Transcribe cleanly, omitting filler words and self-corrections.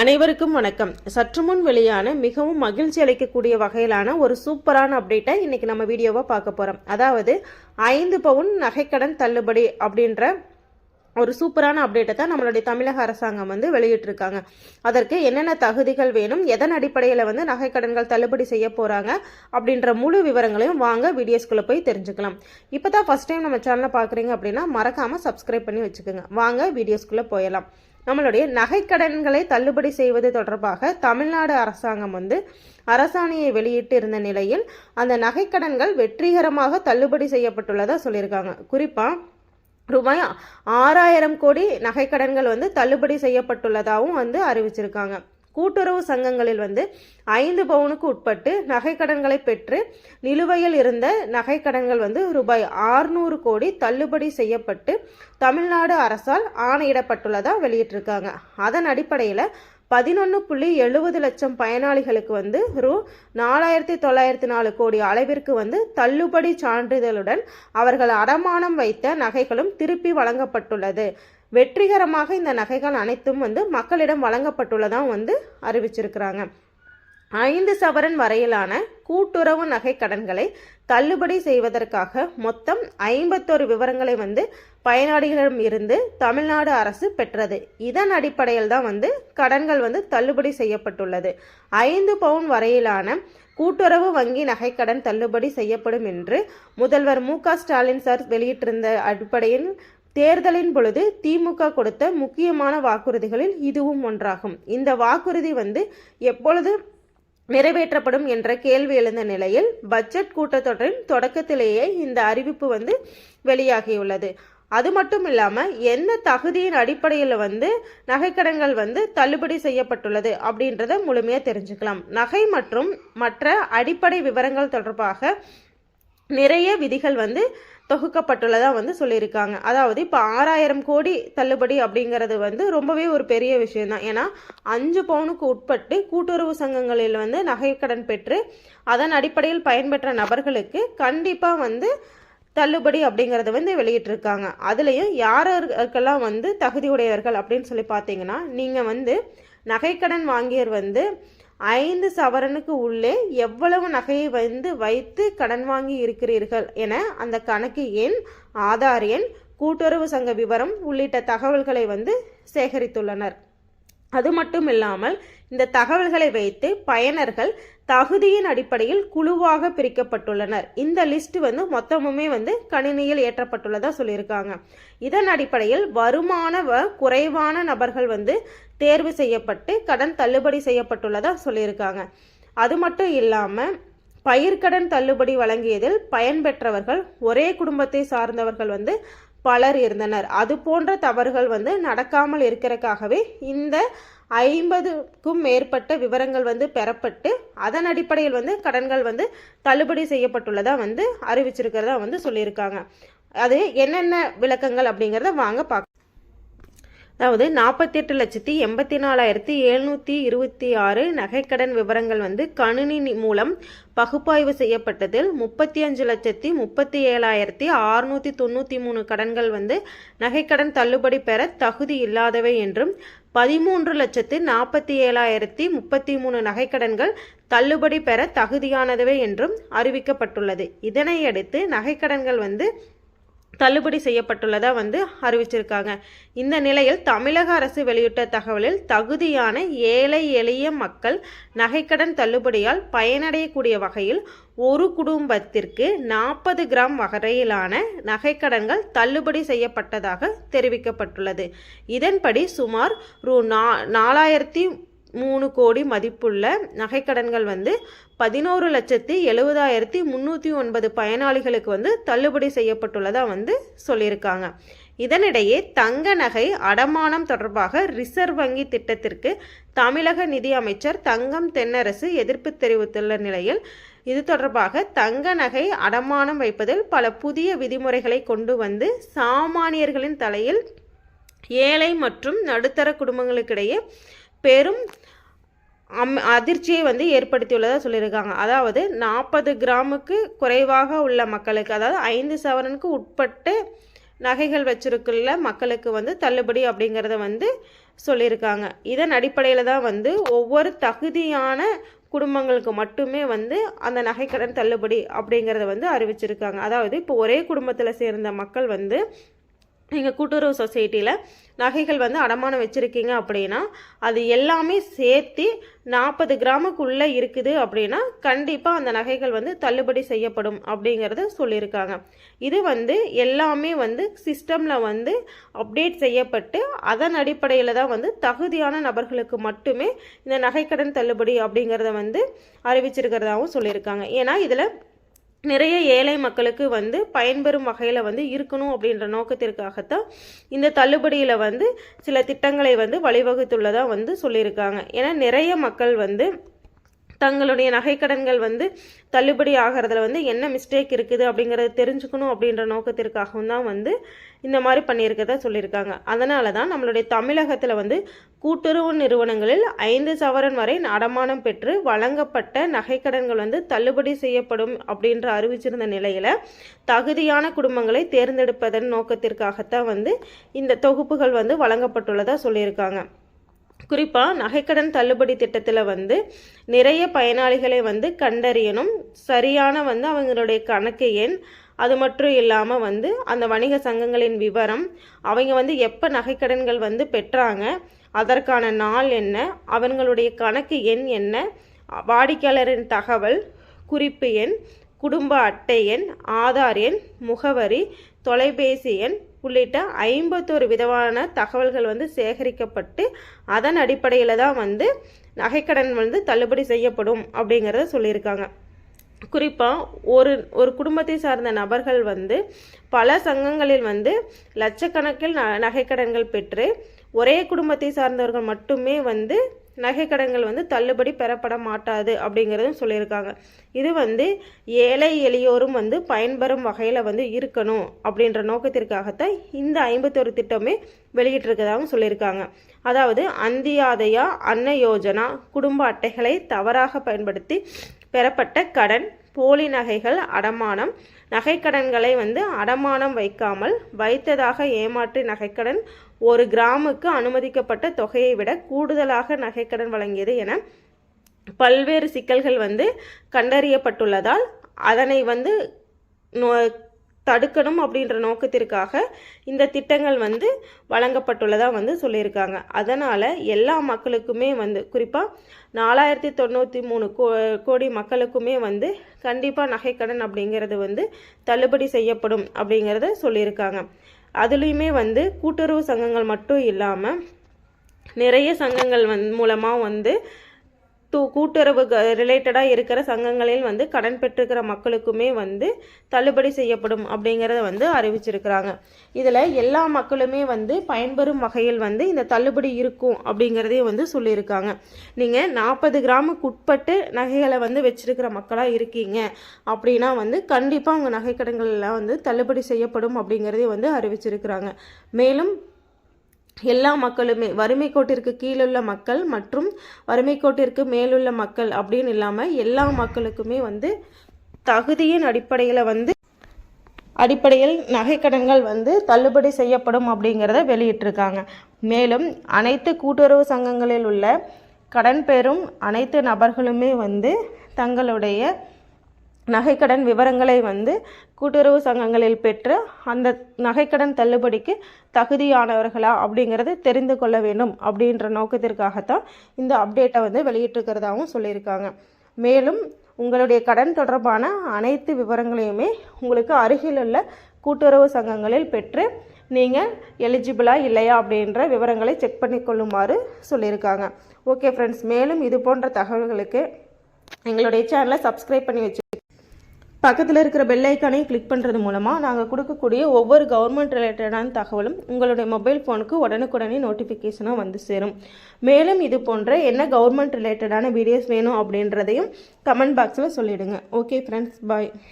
அனைவருக்கும் வணக்கம். சற்று முன் வெளியான மிகவும் மகிழ்ச்சி அளிக்கக்கூடிய வகையிலான ஒரு சூப்பரான அப்டேட்டை இன்னைக்கு நம்ம வீடியோவா பார்க்க போறோம். அதாவது 5 பவுன் நகைக்கடன் தள்ளுபடி அப்படின்ற ஒரு சூப்பரான அப்டேட்டை தான் நம்மளுடைய தமிழக அரசாங்கம் வெளியிட்டிருக்காங்க. அதற்கு என்னென்ன தகுதிகள் வேணும், எதன் அடிப்படையில் நகைக்கடன்கள் தள்ளுபடி செய்ய போறாங்க அப்படின்ற முழு விவரங்களையும் வாங்க வீடியோஸ்குள்ள போய் தெரிஞ்சுக்கலாம். இப்போதான் ஃபர்ஸ்ட் டைம் நம்ம சேனலை பார்க்குறீங்க அப்படின்னா மறக்காம சப்ஸ்கிரைப் பண்ணி வச்சுக்கோங்க. வாங்க வீடியோஸ்குள்ள போயலாம். நம்மளுடைய நகைக்கடன்களை தள்ளுபடி செய்வது தொடர்பாக தமிழ்நாடு அரசாங்கம் அரசாணையை வெளியிட்டு இருந்த நிலையில் அந்த நகைக்கடன்கள் வெற்றிகரமாக தள்ளுபடி செய்யப்பட்டுள்ளதா சொல்லியிருக்காங்க. குறிப்பா ரூபாய் 6000 கோடி நகைக்கடன்கள் தள்ளுபடி செய்யப்பட்டுள்ளதாகவும் அறிவிச்சிருக்காங்க. கூட்டுறவு சங்கங்களில் 5 பவுனுக்கு உட்பட்டு நகைக்கடன்களை பெற்று நிலுவையில் இருந்த நகைக்கடன்கள் ரூபாய் 600 கோடி தள்ளுபடி செய்யப்பட்டு தமிழ்நாடு அரசால் ஆணையிடப்பட்டுள்ளதா வெளியிட்டிருக்காங்க. அதன் அடிப்படையில் 11.70 லட்சம் பயனாளிகளுக்கு ரூ 4904 கோடி அளவிற்கு தள்ளுபடி சான்றிதழுடன் அவர்கள் அடமானம் வைத்த நகைகளும் திருப்பி வழங்கப்பட்டுள்ளது. வெற்றிகரமாக இந்த நகைகள் அனைத்தும் மக்களிடம் வழங்கப்பட்டுள்ளதான் அறிவிச்சிருக்கிறாங்க. 5 சவரன் வரையிலான கூட்டுறவு நகை கடன்களை தள்ளுபடி செய்வதற்காக மொத்தம் 51 விவரங்களை பயனாளிகளிடம் இருந்து தமிழ்நாடு அரசு பெற்றது. இதன் அடிப்படையில் தான் கடன்கள் தள்ளுபடி செய்யப்பட்டுள்ளது. 5 பவுன் வரையிலான கூட்டுறவு வங்கி நகைக்கடன் தள்ளுபடி செய்யப்படும் என்று முதல்வர் மு.க. ஸ்டாலின் சார் வெளியிட்டிருந்த அடிப்படையில் தேர்தலின் பொழுது திமுக கொடுத்த முக்கியமான வாக்குறுதிகளில் இதுவும் ஒன்றாகும். இந்த வாக்குறுதி எப்பொழுது நிறைவேற்றப்படும் என்ற கேள்வி எழுந்த நிலையில் பட்ஜெட் கூட்டத்தொடரின் தொடக்கத்திலேயே இந்த அறிவிப்பு வெளியாகியுள்ளது. அது மட்டும் இல்லாம எந்த தகுதியின் அடிப்படையில் நகைக்கடன்கள் தள்ளுபடி செய்யப்பட்டுள்ளது அப்படின்றத முழுமையா தெரிஞ்சுக்கலாம். நகை மற்றும் மற்ற அடிப்படை விவரங்கள் தொடர்பாக நிறைய விதிகள் தொகுக்கப்பட்டுள்ளதா சொல்லியிருக்காங்க. அதாவது இப்போ 6000 கோடி தள்ளுபடி அப்படிங்கிறது ரொம்பவே ஒரு பெரிய விஷயம் தான். ஏன்னா 5 பவுனுக்கு உட்பட்டு கூட்டுறவு சங்கங்களில் நகைக்கடன் பெற்று அதன் அடிப்படையில் பயன்பெற்ற நபர்களுக்கு கண்டிப்பாக தள்ளுபடி அப்படிங்கிறத வெளியிட்டிருக்காங்க. அதுலேயும் யாருக்கெல்லாம் தகுதியுடையவர்கள் அப்படின்னு சொல்லி பார்த்தீங்கன்னா, நீங்கள் நகைக்கடன் வாங்கியர் 5 சவரனுக்கு உள்ளே எவ்வளவு நகையை வைத்து கடன் வாங்கி இருக்கிறீர்கள் என அந்த கணக்கு எண், ஆதார் எண், கூட்டுறவு சங்க விவரம் உள்ளிட்ட தகவல்களை சேகரித்துள்ளனர். அது மட்டும் இல்லாமல் இந்த தகவல்களை வைத்து பயனர்கள் தகுதியின் அடிப்படையில் குழுவாக பிரிக்கப்பட்டுள்ளனர். இந்த லிஸ்ட் மொத்தமுமே கணினியில் ஏற்றப்பட்டுள்ளதா சொல்லியிருக்காங்க. இதன் அடிப்படையில் வருமான குறைவான நபர்கள் தேர்வு செய்யப்பட்டு கடன் தள்ளுபடி செய்யப்பட்டுள்ளதா சொல்லியிருக்காங்க. அது மட்டும் இல்லாமல் பயிர்க்கடன் தள்ளுபடி வழங்கியதில் பயன்பெற்றவர்கள் ஒரே குடும்பத்தை சார்ந்தவர்கள் பலர் இருந்தனர். அது போன்ற தவறுகள் நடக்காமல் இருக்கிறதுக்காகவே இந்த 50க்கும் மேற்பட்ட விவரங்கள் பெறப்பட்டு அதன் அடிப்படையில் கடன்கள் தள்ளுபடி செய்யப்பட்டுள்ளதா அறிவிச்சிருக்கிறதா சொல்லியிருக்காங்க. அது என்னென்ன விளக்கங்கள் அப்படிங்கிறத வாங்க பார்க்க. அதாவது 48,84,726 நகைக்கடன் விவரங்கள் கணினி மூலம் பகுப்பாய்வு செய்யப்பட்டதில் 35,37,693 கடன்கள் நகைக்கடன் தள்ளுபடி பெற தகுதி இல்லாதவை என்றும் 13,47,033 நகைக்கடன்கள் தள்ளுபடி பெற தகுதியானதவை என்றும் அறிவிக்கப்பட்டுள்ளது. இதனையடுத்து நகைக்கடன்கள் தள்ளுபடி செய்யப்பட்டுள்ளதா அறிவிச்சிருக்காங்க. இந்த நிலையில் தமிழக அரசு வெளியிட்ட தகவலில் தகுதியான ஏழை எளிய மக்கள் நகைக்கடன் தள்ளுபடியால் பயனடையக்கூடிய வகையில் ஒரு குடும்பத்திற்கு 40 கிராம் வரையிலான நகைக்கடன்கள் தள்ளுபடி செய்யப்பட்டதாக தெரிவிக்கப்பட்டுள்ளது. இதன்படி சுமார் ரூ 4003 கோடி மதிப்புள்ள நகைக்கடன்கள் 11,70,309 பயனாளிகளுக்கு தள்ளுபடி செய்யப்பட்டுள்ளதா சொல்லியிருக்காங்க. இதனிடையே தங்க நகை அடமானம் தொடர்பாக ரிசர்வ் வங்கி திட்டத்திற்கு தமிழக நிதி அமைச்சர் தங்கம் தென்னரசு எதிர்ப்பு தெரிவித்துள்ள நிலையில் இது தொடர்பாக தங்க நகை அடமானம் வைப்பதில் பல புதிய விதிமுறைகளை கொண்டு சாமானியர்களின் தலையில் ஏழை மற்றும் நடுத்தர குடும்பங்களுக்கிடையே பெரும் அதிர்ச்சியை ஏற்படுத்தியுள்ளதாக சொல்லியிருக்காங்க. அதாவது 40 கிராமுக்கு குறைவாக உள்ள மக்களுக்கு, அதாவது 5 சவரனுக்கு உட்பட்டு நகைகள் வச்சிருக்குள்ள மக்களுக்கு வந்து தள்ளுபடி அப்படிங்கிறத வந்து சொல்லியிருக்காங்க. இதன் அடிப்படையில் தான் வந்து ஒவ்வொரு தகுதியான குடும்பங்களுக்கு மட்டுமே வந்து அந்த நகைக்கடன் தள்ளுபடி அப்படிங்கிறத வந்து அறிவிச்சிருக்காங்க. அதாவது இப்போ ஒரே குடும்பத்தில் சேர்ந்த மக்கள் வந்து நீங்கள் கூட்டுறவு சொசைட்டியில் நகைகள் வந்து அடமானம் வச்சுருக்கீங்க அப்படின்னா அது எல்லாமே சேர்த்து 40 கிராமுக்குள்ளே இருக்குது அப்படின்னா கண்டிப்பாக அந்த நகைகள் வந்து தள்ளுபடி செய்யப்படும் அப்படிங்கிறத சொல்லியிருக்காங்க. இது வந்து எல்லாமே வந்து சிஸ்டமில் வந்து அப்டேட் செய்யப்பட்டு அதன் அடிப்படையில் தான் வந்து தகுதியான நபர்களுக்கு மட்டுமே இந்த நகைக்கடன் தள்ளுபடி அப்படிங்கிறத வந்து அறிவிச்சிருக்கிறதாகவும் சொல்லியிருக்காங்க. ஏன்னா இதில் நிறைய ஏழை மக்களுக்கு வந்து பயன்பெறும் வகையில் வந்து இருக்கணும் அப்படின்ற நோக்கத்திற்காகத்தான் இந்த தள்ளுபடியில் வந்து சில திட்டங்களை வந்து வழிவகுத்துள்ளதாக வந்து சொல்லியிருக்காங்க. ஏன்னா நிறைய மக்கள் வந்து தங்களுடைய நகைக்கடன்கள் வந்து தள்ளுபடி ஆகிறதுல வந்து என்ன மிஸ்டேக் இருக்குது அப்படிங்கிறத தெரிஞ்சுக்கணும் அப்படின்ற நோக்கத்திற்காகவும் தான் வந்து இந்த மாதிரி பண்ணியிருக்கதா சொல்லியிருக்காங்க. அதனால தான் நம்மளுடைய தமிழகத்தில் வந்து கூட்டுறவு நிறுவனங்களில் 5 சவரன் வரை அடமானம் பெற்று வழங்கப்பட்ட நகைக்கடன்கள் வந்து தள்ளுபடி செய்யப்படும் அப்படின்ற அறிவிச்சிருந்த நிலையில் தகுதியான குடும்பங்களை தேர்ந்தெடுப்பதன் நோக்கத்திற்காகத்தான் வந்து இந்த தொகுப்புகள் வந்து வழங்கப்பட்டுள்ளதாக சொல்லியிருக்காங்க. குறிப்பாக நகைக்கடன் தள்ளுபடி திட்டத்தில் வந்து நிறைய பயனாளிகளை வந்து கண்டறியணும், சரியான வந்து அவங்களுடைய கணக்கு எண், அது மட்டும் இல்லாமல் வந்து அந்த வணிக சங்கங்களின் விவரம், அவங்க வந்து எப்போ நகைக்கடன்கள் வந்து பெற்றாங்க, அதற்கான நாள் என்ன, அவங்களுடைய கணக்கு எண் என்ன, வாடிக்கையாளரின் தகவல், குறிப்பு எண், குடும்ப அட்டை எண், ஆதார் எண், முகவரி, தொலைபேசி எண் உள்ளிட்ட 51 விதமான தகவல்கள் வந்து சேகரிக்கப்பட்டு அதன் அடிப்படையில் தான் வந்து நகைக்கடன் வந்து தள்ளுபடி செய்யப்படும் அப்படிங்கிறத சொல்லியிருக்காங்க. குறிப்பாக ஒரு குடும்பத்தை சார்ந்த நபர்கள் வந்து பல சங்கங்களில் வந்து லட்சக்கணக்கில் நகைக்கடன்கள் பெற்று ஒரே குடும்பத்தை சார்ந்தவர்கள் மட்டுமே வந்து நகைக்கடன்கள் வந்து தள்ளுபடி பெறப்பட மாட்டாது அப்படிங்கிறதும் சொல்லியிருக்காங்க. இது வந்து ஏழை எளியோரும் வந்து பயன்பெறும் வகையில் வந்து இருக்கணும் அப்படின்ற நோக்கத்திற்காகத்தான் இந்த 51 திட்டமே வெளியிட்டிருக்கதாகவும் சொல்லியிருக்காங்க. அதாவது அந்தியாதயா அன்ன யோஜனா குடும்ப அட்டைகளை தவறாக பயன்படுத்தி பெறப்பட்ட கடன், போலி நகைகள் அடமானம், நகைக்கடன்களை வந்து அடமானம் வைக்காமல் வைத்ததாக ஏமாற்றி நகைக்கடன், 1 கிராமுக்கு அனுமதிக்கப்பட்ட தொகையை விட கூடுதலாக நகைக்கடன் வழங்கியது என பல்வேறு சிக்கல்கள் வந்து கண்டறியப்பட்டுள்ளதால் அதனை வந்து தடுக்கணும் அப்படின்ற நோக்கத்திற்காக இந்த திட்டங்கள் வந்து வழங்கப்பட்டுள்ளதாக வந்து சொல்லியிருக்காங்க. அதனால் எல்லா மக்களுக்குமே வந்து குறிப்பாக 4093 கோடி மக்களுக்குமே வந்து கண்டிப்பாக நகைக்கடன் அப்படிங்கிறது வந்து தள்ளுபடி செய்யப்படும் அப்படிங்கிறத சொல்லியிருக்காங்க. அதுலேயுமே வந்து கூட்டுறவு சங்கங்கள் மட்டும் இல்லாமல் நிறைய சங்கங்கள் மூலமாக வந்து கூட்டுறவு ரிலேட்டடாக இருக்கிற சங்கங்களில் வந்து கடன் பெற்றிருக்கிற மக்களுக்குமே வந்து தள்ளுபடி செய்யப்படும் அப்படிங்கிறத வந்து அறிவிச்சிருக்கிறாங்க. இதில் எல்லா மக்களுமே வந்து பயன்பெறும் வகையில் வந்து இந்த தள்ளுபடி இருக்கும் அப்படிங்கிறதையும் வந்து சொல்லியிருக்காங்க. நீங்கள் 40 கிராமுக்கு உட்பட்டு நகைகளை வந்து வச்சிருக்கிற மக்களாக இருக்கீங்க அப்படின்னா வந்து கண்டிப்பாக உங்கள் நகைக்கடன்கள்லாம் வந்து தள்ளுபடி செய்யப்படும் அப்படிங்கிறதையும் வந்து அறிவிச்சிருக்கிறாங்க. மேலும் எல்லா மக்களுமே வறுமை கோட்டிற்கு கீழுள்ள மக்கள் மற்றும் வறுமை கோட்டிற்கு மேலுள்ள மக்கள் அப்படின்னு இல்லாமல் எல்லா மக்களுக்குமே வந்து தகுதியின் அடிப்படையில் நகைக்கடன்கள் வந்து தள்ளுபடி செய்யப்படும் அப்படிங்கிறத வெளியிட்டிருக்காங்க. மேலும் அனைத்து கூட்டுறவு சங்கங்களில் உள்ள கடன் பெறும் அனைத்து நபர்களுமே வந்து தங்களுடைய நகைக்கடன் விவரங்களை வந்து கூட்டுறவு சங்கங்களில் பெற்று அந்த நகைக்கடன் தள்ளுபடிக்கு தகுதியானவர்களா அப்படிங்கிறது தெரிந்து கொள்ள வேண்டும் அப்படின்ற நோக்கத்திற்காகத்தான் இந்த அப்டேட்டை வந்து வெளியிட்டிருக்கிறதாகவும் சொல்லியிருக்காங்க. மேலும் உங்களுடைய கடன் தொடர்பான அனைத்து விவரங்களையுமே உங்களுக்கு அருகில் உள்ள கூட்டுறவு சங்கங்களில் பெற்று நீங்கள் எலிஜிபிளா இல்லையா அப்படின்ற விவரங்களை செக் பண்ணி கொள்ளுமாறு சொல்லியிருக்காங்க. ஓகே ஃப்ரெண்ட்ஸ், மேலும் இது போன்ற தகவல்களுக்கு எங்களுடைய சேனலை சப்ஸ்கிரைப் பண்ணி வச்சு பக்கத்தில் இருக்கிற பெல் ஐக்கானையும் கிளிக் பண்ணுறது மூலமாக நாங்கள் கொடுக்கக்கூடிய ஒவ்வொரு கவர்மெண்ட் ரிலேட்டடான தகவலும் உங்களுடைய மொபைல் ஃபோனுக்கு உடனுக்குடனே நோட்டிஃபிகேஷனாக வந்து சேரும். மேலும் இது போன்ற என்ன கவர்மெண்ட் ரிலேட்டடான வீடியோஸ் வேணும் அப்படின்றதையும் கமெண்ட் பாக்ஸில் சொல்லிவிடுங்க. ஓகே ஃப்ரெண்ட்ஸ், பாய்.